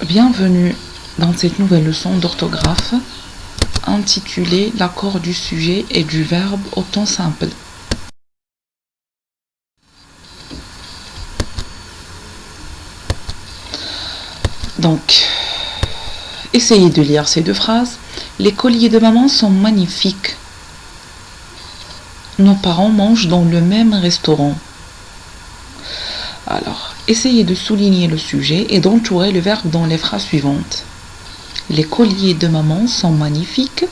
Bienvenue dans cette nouvelle leçon d'orthographe intitulée l'accord du sujet et du verbe au temps simple. Donc, essayez de lire ces deux phrases. Les colliers de maman sont magnifiques. Nos parents mangent dans le même restaurant. Alors, essayez de souligner le sujet et d'entourer le verbe dans les phrases suivantes. Les colliers de maman sont magnifiques.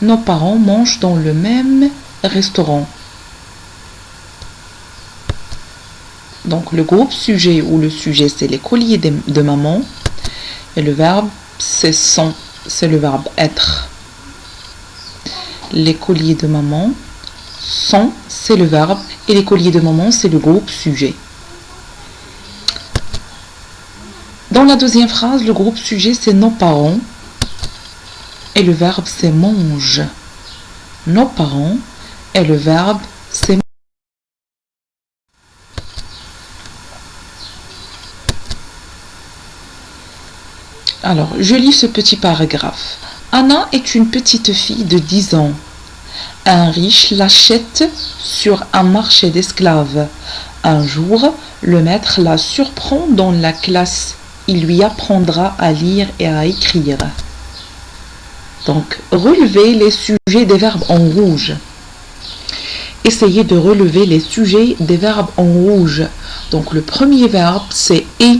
Nos parents mangent dans le même restaurant. Donc, le groupe sujet ou le sujet, c'est les colliers de maman. Et le verbe, c'est sont. C'est le verbe être. Les colliers de maman sont, c'est le verbe. Et les colliers de maman, c'est le groupe sujet. Dans la deuxième phrase, le groupe sujet, c'est nos parents. Et le verbe, c'est mange. Nos parents. Et le verbe, c'est Alors, je lis ce petit paragraphe. Anna est une petite fille de 10 ans. Un riche l'achète sur un marché d'esclaves. Un jour, le maître la surprend dans la classe. Il lui apprendra à lire et à écrire. Donc, relevez les sujets des verbes en rouge. Essayez de relever les sujets des verbes en rouge. Donc, le premier verbe, c'est « est ».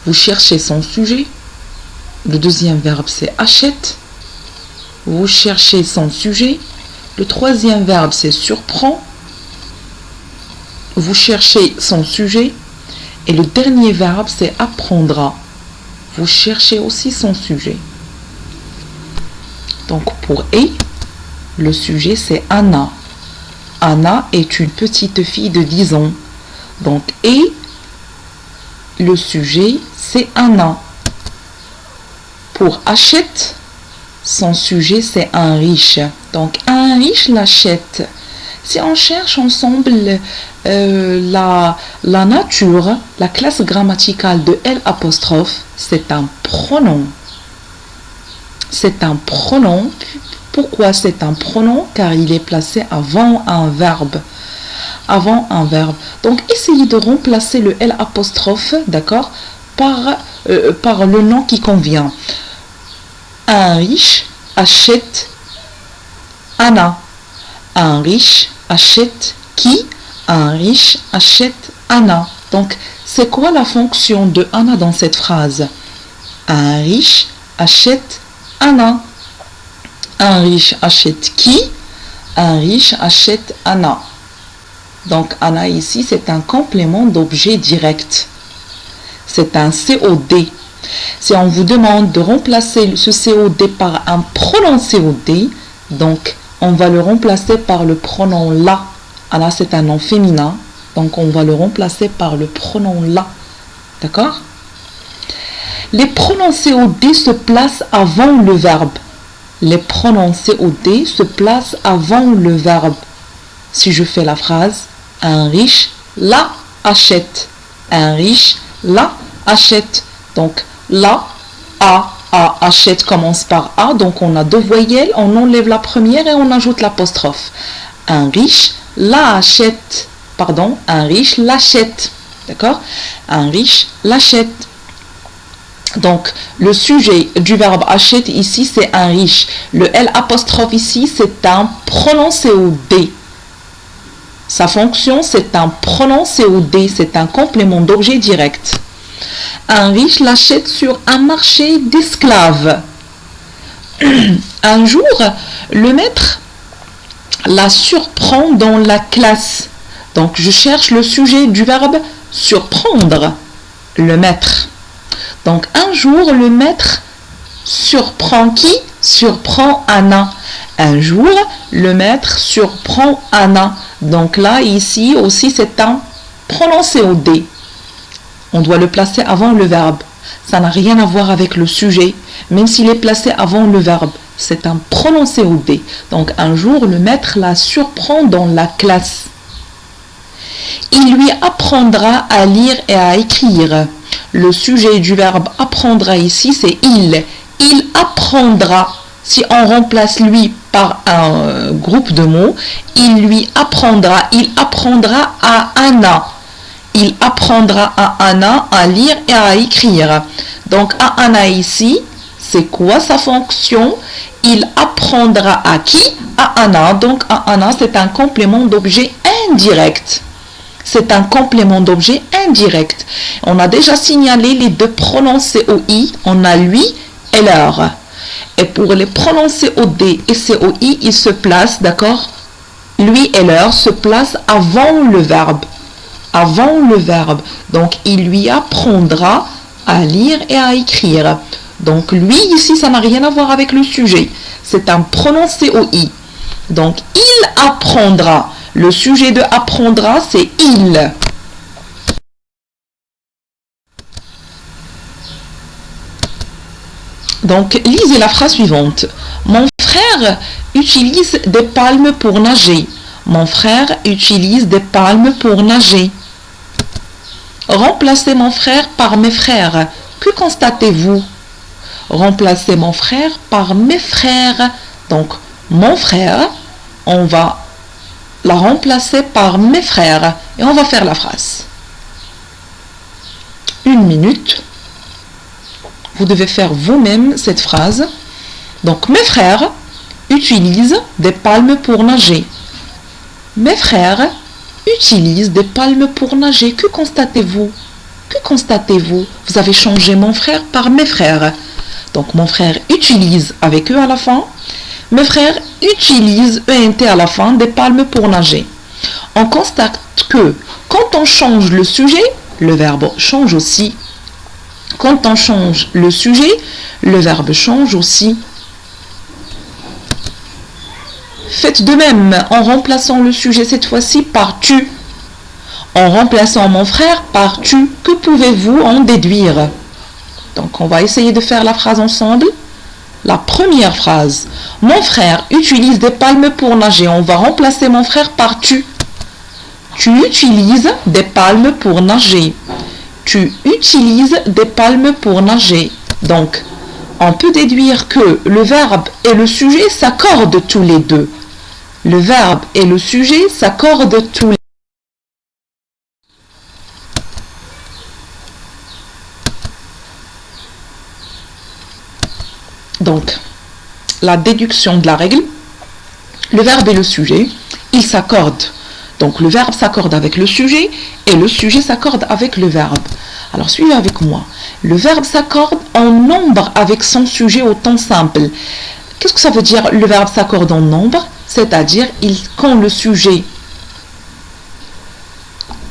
Vous cherchez son sujet. Le deuxième verbe, c'est « achète ». Vous cherchez son sujet. Le troisième verbe, c'est « surprend ». Vous cherchez son sujet. Et le dernier verbe, c'est « apprendra ». Vous cherchez aussi son sujet. Donc, pour « est », le sujet, c'est « Anna ». Anna est une petite fille de 10 ans. Donc, « est », le sujet, c'est « Anna ». Pour « achète », son sujet, c'est « un riche ». Donc, un riche l'achète. Si on cherche ensemble la nature, la classe grammaticale de L', c'est un pronom. C'est un pronom. Pourquoi c'est un pronom? Car il est placé avant un verbe. Avant un verbe. Donc, essayez de remplacer le L', d'accord, par le nom qui convient. Un riche achète Anna. Un riche achète qui? Un riche achète Anna. Donc, c'est quoi la fonction de Anna dans cette phrase? Un riche achète Anna. Un riche achète qui? Un riche achète Anna. Donc, Anna ici, c'est un complément d'objet direct. C'est un COD. Si on vous demande de remplacer ce COD par un pronom COD, donc, on va le remplacer par le pronom la. Anna, c'est un nom féminin. Donc, on va le remplacer par le pronom la. D'accord? Les pronoms COD se placent avant le verbe. Les pronoms COD se placent avant le verbe. Si je fais la phrase, un riche la achète. Un riche la achète. Donc, la, a, achète commence par A. Donc, on a deux voyelles. On enlève la première et on ajoute l'apostrophe. Un riche la achète. Pardon, un riche l'achète. D'accord? Un riche l'achète. Donc, le sujet du verbe achète ici, c'est un riche. Le L' ici, c'est un pronom COD. Sa fonction, c'est un pronom COD. C'est un complément d'objet direct. Un riche l'achète sur un marché d'esclaves. Un jour, le maître la surprend dans la classe. Donc, je cherche le sujet du verbe surprendre. Le maître. Donc, un jour, le maître surprend qui? Surprend Anna. Un jour, le maître surprend Anna. Donc là, ici aussi, c'est un pronom COD. On doit le placer avant le verbe. Ça n'a rien à voir avec le sujet, même s'il est placé avant le verbe. C'est un pronom COD. Donc, un jour, le maître la surprend dans la classe. Il lui apprendra à lire et à écrire. Le sujet du verbe apprendra ici, c'est il. Il apprendra. Si on remplace lui par un groupe de mots, il lui apprendra. Il apprendra à Anna. Il apprendra à Anna à lire et à écrire. Donc, à Anna ici, c'est quoi sa fonction? Il apprendra à qui? À Anna. Donc, à Anna, c'est un complément d'objet indirect. C'est un complément d'objet indirect. On a déjà signalé les deux pronoms COI. On a lui et leur. Et pour les pronoms COD et COI, ils se placent, d'accord? Lui et leur se placent avant le verbe. Avant le verbe. Donc, il lui apprendra à lire et à écrire. Donc, lui, ici, ça n'a rien à voir avec le sujet. C'est un pronom COI. Donc, il apprendra. Le sujet de apprendra, c'est il. Donc, lisez la phrase suivante. Mon frère utilise des palmes pour nager. Mon frère utilise des palmes pour nager. Remplacez mon frère par mes frères. Que constatez-vous? Remplacez mon frère par mes frères. Donc, mon frère, on va la remplacer par mes frères. Et on va faire la phrase. 1 minute. Vous devez faire vous-même cette phrase. Donc, mes frères utilisent des palmes pour nager. Mes frères utilisent des palmes pour nager. Que constatez-vous? Que constatez-vous? Vous avez changé mon frère par mes frères. Donc, mon frère utilise avec eux à la fin. Mes frères utilisent ENT à la fin des palmes pour nager. On constate que quand on change le sujet, le verbe change aussi. Quand on change le sujet, le verbe change aussi. Faites de même en remplaçant le sujet cette fois-ci par tu. En remplaçant mon frère par tu, que pouvez-vous en déduire? Donc on va essayer de faire la phrase ensemble. La première phrase. Mon frère utilise des palmes pour nager. On va remplacer mon frère par tu. Tu utilises des palmes pour nager. Tu utilises des palmes pour nager. Donc, on peut déduire que le verbe et le sujet s'accordent tous les deux. Le verbe et le sujet s'accordent tous les deux. Donc, la déduction de la règle, le verbe et le sujet, ils s'accordent. Donc, le verbe s'accorde avec le sujet et le sujet s'accorde avec le verbe. Alors, suivez avec moi. Le verbe s'accorde en nombre avec son sujet au temps simple. Qu'est-ce que ça veut dire le verbe s'accorde en nombre? C'est-à-dire, quand le sujet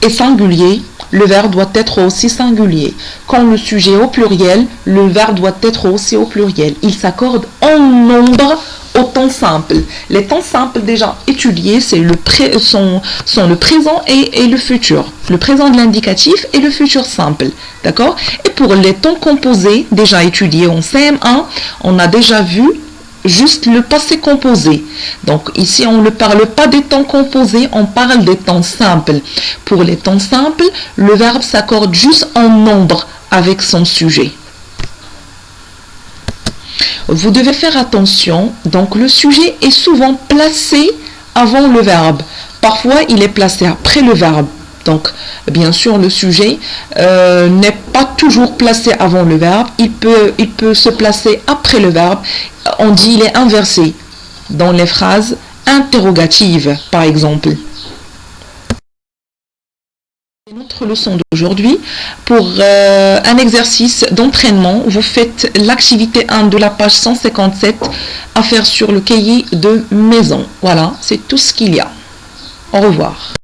est singulier, le verbe doit être aussi singulier. Quand le sujet est au pluriel, le verbe doit être aussi au pluriel. Il s'accorde en nombre au temps simple. Les temps simples déjà étudiés, c'est sont le présent et le futur. Le présent de l'indicatif et le futur simple. D'accord? Et pour les temps composés, déjà étudiés en CM1, on a déjà vu juste le passé composé. Donc ici, on ne parle pas des temps composés, on parle des temps simples. Pour les temps simples, le verbe s'accorde juste en nombre avec son sujet. Vous devez faire attention, donc le sujet est souvent placé avant le verbe. Parfois, il est placé après le verbe. Donc, bien sûr, le sujet n'est pas toujours placé avant le verbe. Il peut se placer après le verbe. On dit il est inversé dans les phrases interrogatives, par exemple. Notre leçon d'aujourd'hui, pour un exercice d'entraînement, vous faites l'activité 1 de la page 157 à faire sur le cahier de maison. Voilà, c'est tout ce qu'il y a. Au revoir.